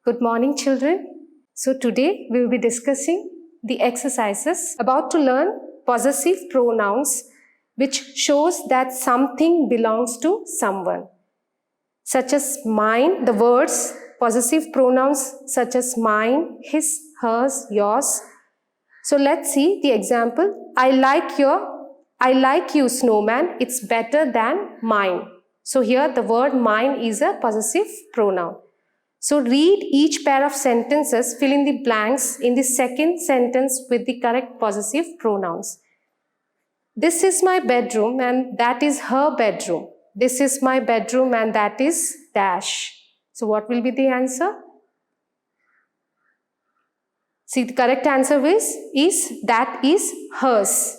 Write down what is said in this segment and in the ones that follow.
Good morning, children. So today we will be discussing the exercises about to learn possessive pronouns which shows that something belongs to someone, such as mine, the words possessive pronouns such as mine, his, hers, yours. So let's see the example. I like you, snowman. It's better than mine. So here the word mine is a possessive pronoun. So read each pair of sentences, fill in the blanks in the second sentence with the correct possessive pronouns. This is my bedroom and that is her bedroom. This is my bedroom and that is dash. So what will be the answer? See, the correct answer is that is hers.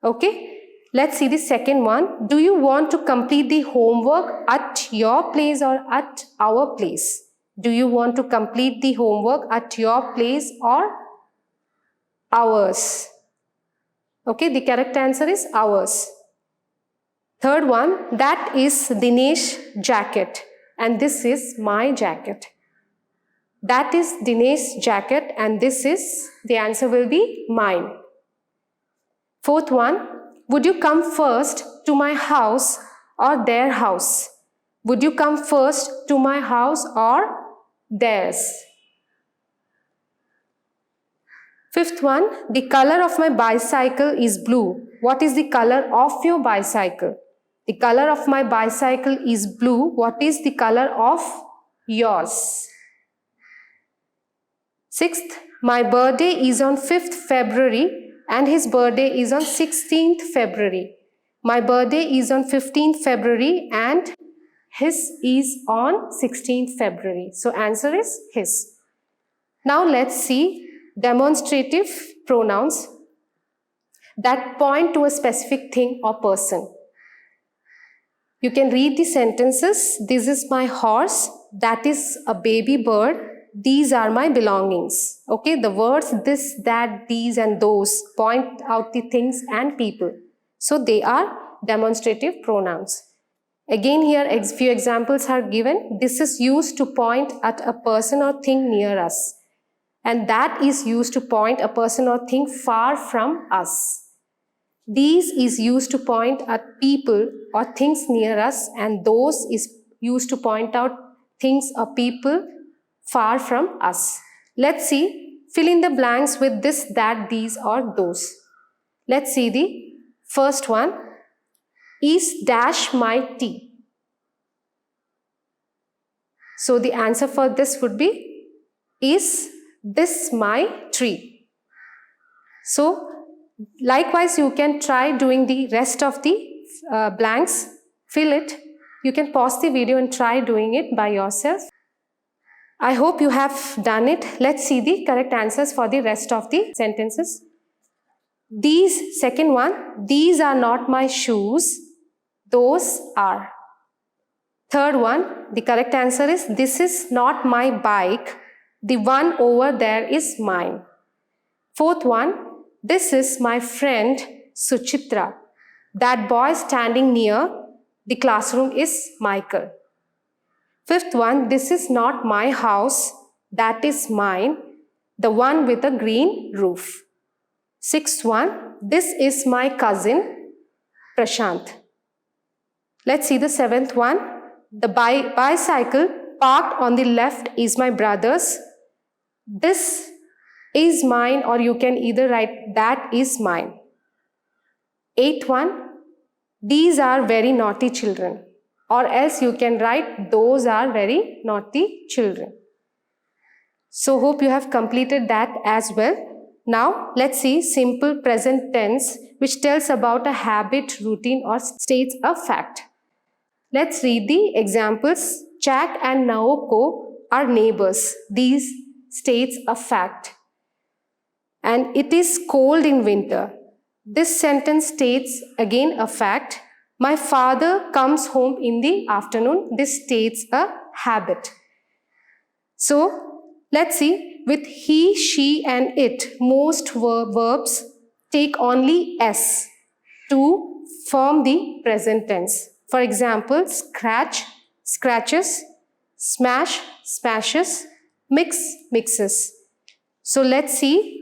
Okay. Let's see the second one. Do you want to complete the homework at your place or at our place? Do you want to complete the homework at your place or ours? Okay, the correct answer is ours. Third one, that is Dinesh's jacket and this is my jacket. That is Dinesh's jacket and this is, the answer will be mine. Fourth one, would you come first to my house or their house? Would you come first to my house or theirs? Fifth one, the color of my bicycle is blue. What is the color of your bicycle? The color of my bicycle is blue. What is the color of yours? Sixth, my birthday is on 5th February and his birthday is on 16th February. My birthday is on 15th February and his is on 16th February. So answer is his. Now let's see demonstrative pronouns that point to a specific thing or person. You can read the sentences. This is my horse. That is a baby bird. These are my belongings. Okay, the words this, that, these and those point out the things and people. So they are demonstrative pronouns. Again here few examples are given. This is used to point at a person or thing near us. And that is used to point a person or thing far from us. These is used to point at people or things near us and those is used to point out things or people far from us. Let's see, fill in the blanks with this, that, these or those. Let's see the first one. Is dash my tea? So the answer for this would be, is this my tree? So likewise you can try doing the rest of the blanks, fill it. You can pause the video and try doing it by yourself. I hope you have done it. Let's see the correct answers for the rest of the sentences. These, second one, these are not my shoes, those are. Third one, the correct answer is, this is not my bike, the one over there is mine. Fourth one, this is my friend Suchitra. That boy standing near the classroom is Michael. Fifth one, this is not my house, that is mine, the one with a green roof. Sixth one, this is my cousin Prashant. Let's see the seventh one. The bicycle parked on the left is my brother's. This is mine, or you can either write that is mine. Eighth one, these are very naughty children. Or else you can write those are very naughty children. So hope you have completed that as well. Now let's see simple present tense which tells about a habit, routine or states a fact. Let's read the examples. Jack and Naoko are neighbors. These states a fact. And it is cold in winter. This sentence states again a fact. My father comes home in the afternoon. This states a habit. So let's see, with he, she and it, most verbs take only S to form the present tense. For example, scratch, scratches, smash, smashes, mixes. So let's see.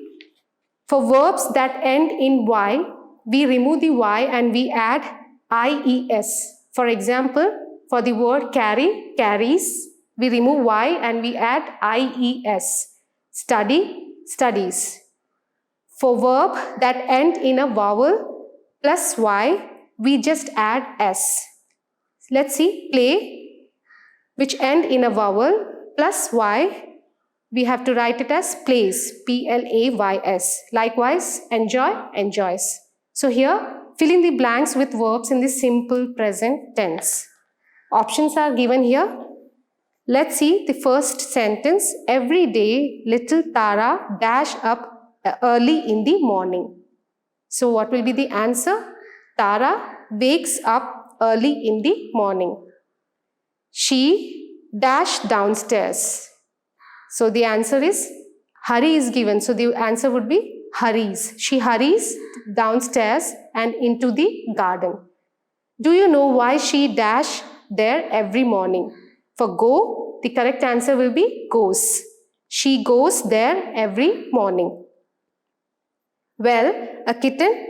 For verbs that end in Y, we remove the Y and we add IES. For example, for the word carry, carries, we remove Y and we add IES. Study, studies. For verb that end in a vowel plus Y, we just add S. Let's see, play, which end in a vowel plus Y, we have to write it as plays, P-L-A-Y-S. Likewise, enjoy, enjoys. So here, fill in the blanks with verbs in the simple present tense. Options are given here. Let's see the first sentence. Every day, little Tara dash up early in the morning. So what will be the answer? Tara wakes up early in the morning. She dashed downstairs. So the answer is hurry is given. So the answer would be hurries. She hurries downstairs and into the garden. Do you know why she dash there every morning? For go, the correct answer will be goes. She goes there every morning. Well, a kitten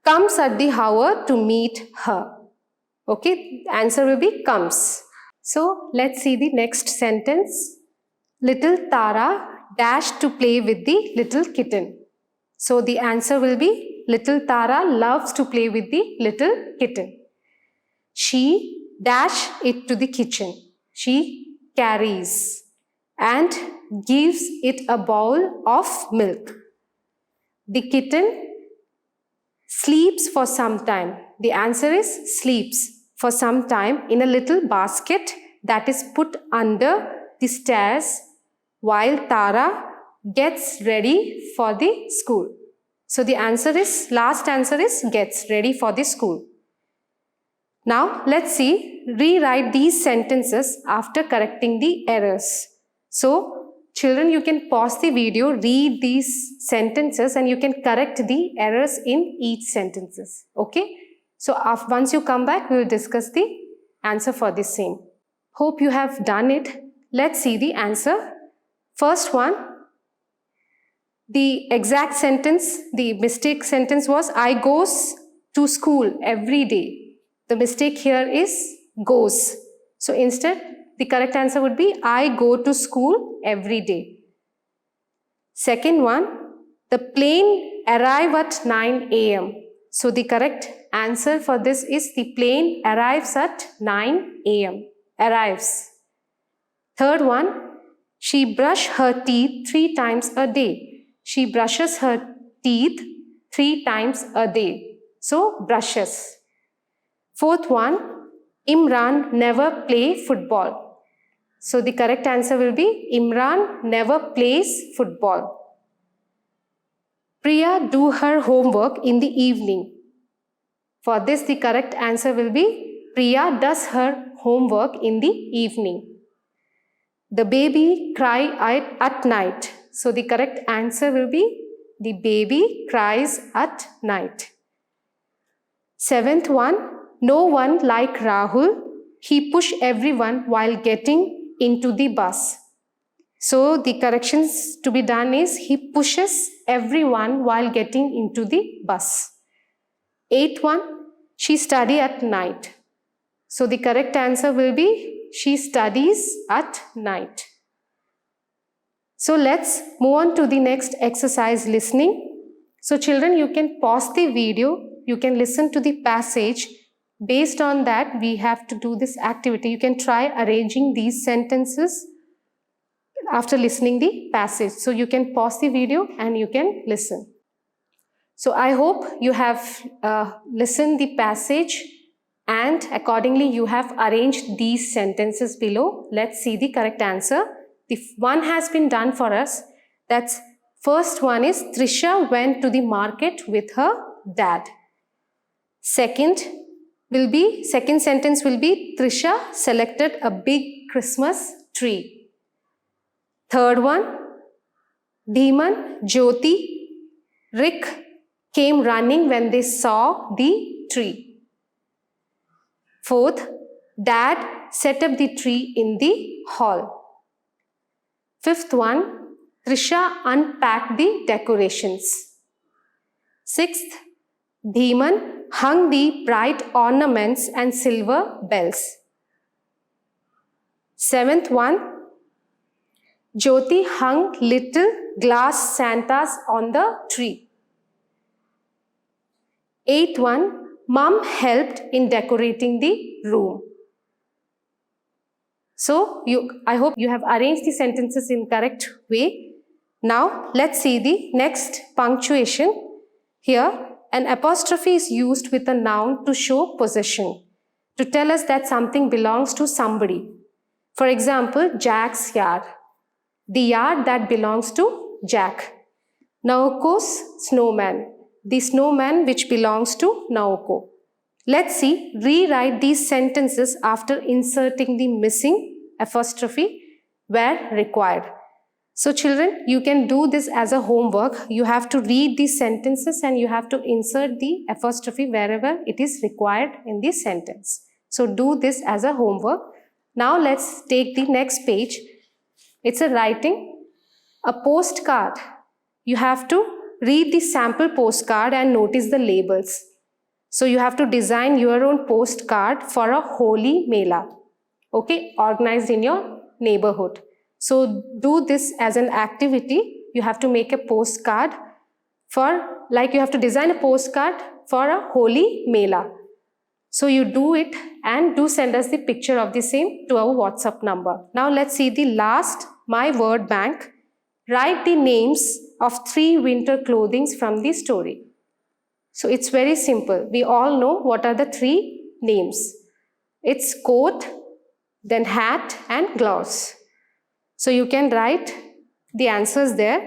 comes at the hour to meet her. Okay, the answer will be comes. So let's see the next sentence. Little Tara dashed to play with the little kitten. So the answer will be little Tara loves to play with the little kitten. She dashed it to the kitchen. She carries and gives it a bowl of milk. The kitten sleeps for some time. The answer is sleeps for some time in a little basket that is put under the stairs while Tara gets ready for the school. So the answer is, last answer is gets ready for the school. Now let's see, rewrite these sentences after correcting the errors. So children, you can pause the video, read these sentences and you can correct the errors in each sentences. Okay? So once you come back, we will discuss the answer for the same. Hope you have done it. Let's see the answer. First one, the exact sentence, the mistake sentence was I goes to school every day. The mistake here is goes. So instead, the correct answer would be I go to school every day. Second one, the plane arrive at 9 a.m. So the correct answer for this is the plane arrives at 9 a.m. Arrives. Third one, she brush her teeth 3 times a day. She brushes her teeth 3 times a day. So brushes. Fourth one, Imran never play football. So the correct answer will be Imran never plays football. Priya do her homework in the evening. For this, the correct answer will be Priya does her homework in the evening. The baby cry at night. So the correct answer will be the baby cries at night. Seventh one, no one like Rahul. He push everyone while getting into the bus. So the corrections to be done is he pushes everyone while getting into the bus. Eighth one, she study at night. So the correct answer will be she studies at night. So let's move on to the next exercise, listening. So children, you can pause the video. You can listen to the passage. Based on that, we have to do this activity. You can try arranging these sentences after listening the passage. So you can pause the video and you can listen. So I hope you have listened the passage and accordingly you have arranged these sentences below. Let's see the correct answer. The one has been done for us. That's first one is Trisha went to the market with her dad. Second sentence will be Trisha selected a big Christmas tree. Third one, Bhiman, Jyoti, Rick came running when they saw the tree. Fourth, Dad set up the tree in the hall. 5th one, Trisha unpacked the decorations. 6th, Bhiman hung the bright ornaments and silver bells. 7th one, Jyoti hung little glass Santas on the tree. 8th one, Mom helped in decorating the room. So, I hope you have arranged the sentences in correct way. Now, let's see the next punctuation. Here, an apostrophe is used with a noun to show possession, to tell us that something belongs to somebody. For example, Jack's yard, the yard that belongs to Jack. Naoko's snowman, the snowman which belongs to Naoko. Let's see, rewrite these sentences after inserting the missing apostrophe where required. So children, you can do this as a homework. You have to read these sentences and you have to insert the apostrophe wherever it is required in the sentence. So do this as a homework. Now let's take the next page. It's a writing, a postcard. You have to read the sample postcard and notice the labels. So you have to design your own postcard for a Holi Mela, okay, organized in your neighborhood. So do this as an activity. You have to make a postcard you have to design a postcard for a Holi Mela. So you do it and do send us the picture of the same to our WhatsApp number. Now let's see the last, my word bank. Write the names of 3 winter clothings from the story. So it's very simple. We all know what are the 3 names. It's coat, then hat and gloves. So you can write the answers there.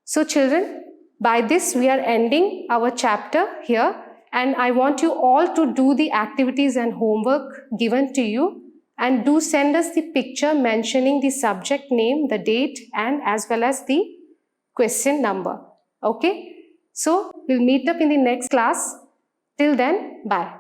So children, by this we are ending our chapter here, and I want you all to do the activities and homework given to you, and do send us the picture mentioning the subject name, the date, and as well as the question number. Okay? So we'll meet up in the next class. Till then, bye.